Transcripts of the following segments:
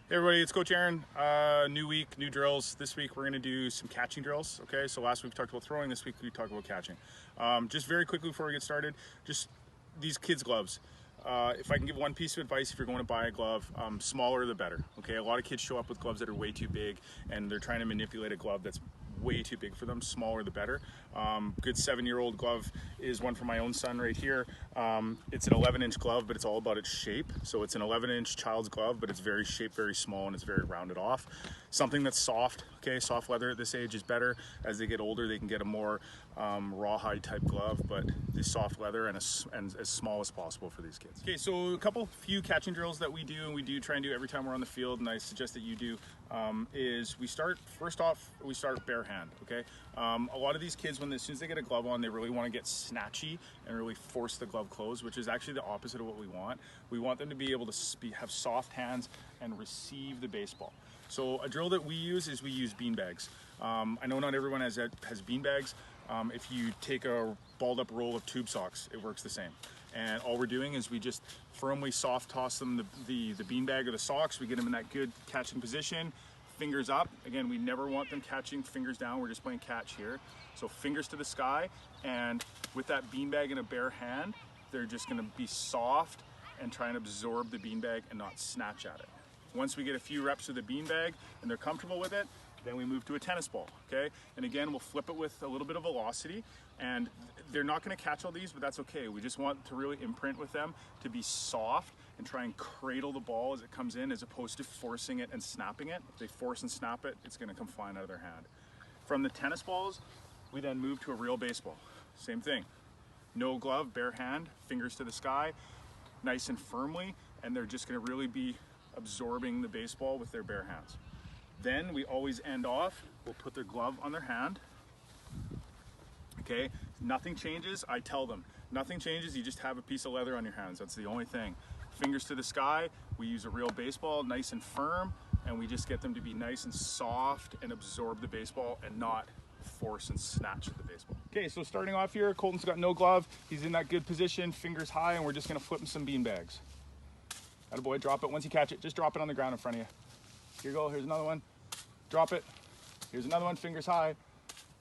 Hey everybody, it's Coach Aaron. New week, new drills. This week we're going to do some catching drills. Okay, so last week we talked about throwing, this week we talked about catching. Just very quickly before we get started, just these kids' gloves. If I can give one piece of advice, if you're going to buy a glove, smaller the better. Okay, a lot of kids show up with gloves that are way too big and they're trying to manipulate a glove that's way too big for them. Smaller the better. Good 7-year-old glove is one for my own son right here. It's an 11-inch glove, but it's all about its shape. So it's an 11-inch child's glove, but it's very shaped, very small, and it's very rounded off. Something that's soft, okay, soft leather at this age is better. As they get older, they can get a more rawhide type glove, but the soft leather and as small as possible for these kids. Okay, so a few catching drills that we do, and we do try and do every time we're on the field, and I suggest that you do, is first off, we start bare hand, okay? A lot of these kids, as soon as they get a glove on, they really want to get snatchy and really force the glove closed, which is actually the opposite of what we want. We want them to be able to have soft hands and receive the baseball. So a drill that we use is we use bean bags. I know not everyone has bean bags. If you take a balled up roll of tube socks, it works the same. And all we're doing is we just firmly soft toss them the bean bag or the socks. We get them in that good catching position. Fingers up. Again, we never want them catching fingers down. We're just playing catch here. So fingers to the sky, and with that beanbag in a bare hand, they're just gonna be soft and try and absorb the beanbag and not snatch at it. Once we get a few reps of the beanbag and they're comfortable with it, then we move to a tennis ball, okay? And again, we'll flip it with a little bit of velocity, and they're not gonna catch all these, but that's okay. We just want to really imprint with them to be soft and try and cradle the ball as it comes in, as opposed to forcing it and snapping it. If they force and snap it, it's gonna come flying out of their hand. From the tennis balls, we then move to a real baseball. Same thing. No glove, bare hand, fingers to the sky, nice and firmly, and they're just gonna really be absorbing the baseball with their bare hands. Then we always end off, we'll put their glove on their hand. Okay, nothing changes, I tell them. Nothing changes, you just have a piece of leather on your hands, that's the only thing. Fingers to the sky, we use a real baseball, nice and firm, and we just get them to be nice and soft and absorb the baseball and not force and snatch at the baseball. Okay, so starting off here, Colton's got no glove, he's in that good position, fingers high, and we're just gonna flip him some bean bags. Attaboy, drop it. Once you catch it, just drop it on the ground in front of you. Here you go, here's another one. Drop it. Here's another one, fingers high.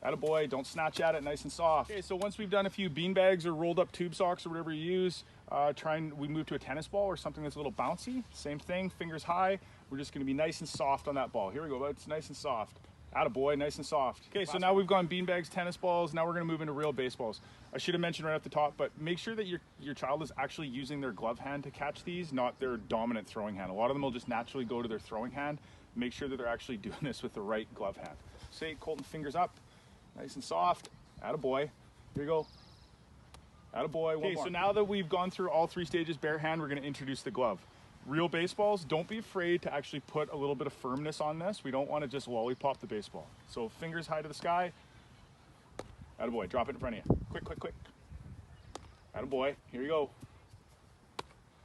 Attaboy, don't snatch at it, nice and soft. Okay, so once we've done a few bean bags or rolled up tube socks or whatever you use, we move to a tennis ball or something that's a little bouncy. Same thing, fingers high. We're just gonna be nice and soft on that ball. Here we go, it's nice and soft. Attaboy, nice and soft. Okay, so now we've gone bean bags, tennis balls, now we're gonna move into real baseballs. I should have mentioned right at the top, but make sure that your child is actually using their glove hand to catch these, not their dominant throwing hand. A lot of them will just naturally go to their throwing hand. Make sure that they're actually doing this with the right glove hand. Say, Colton, fingers up, nice and soft. Attaboy, here you go. Attaboy, okay, so now that we've gone through all 3 stages bare hand, we're gonna introduce the glove. Real baseballs, don't be afraid to actually put a little bit of firmness on this. We don't want to just lollipop the baseball. So fingers high to the sky. Attaboy, drop it in front of you. Quick, quick, quick. Attaboy, here you go.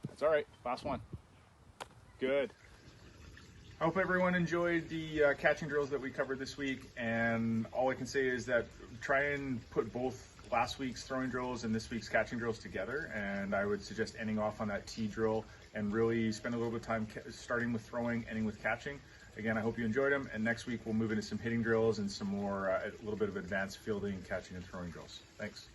That's all right, last one. Good. I hope everyone enjoyed the catching drills that we covered this week, and all I can say is that try and put both last week's throwing drills and this week's catching drills together, and I would suggest ending off on that T drill and really spend a little bit of time starting with throwing, ending with catching. Again, I hope you enjoyed them, and next week we'll move into some hitting drills and some more, a little bit of advanced fielding, catching, and throwing drills. Thanks.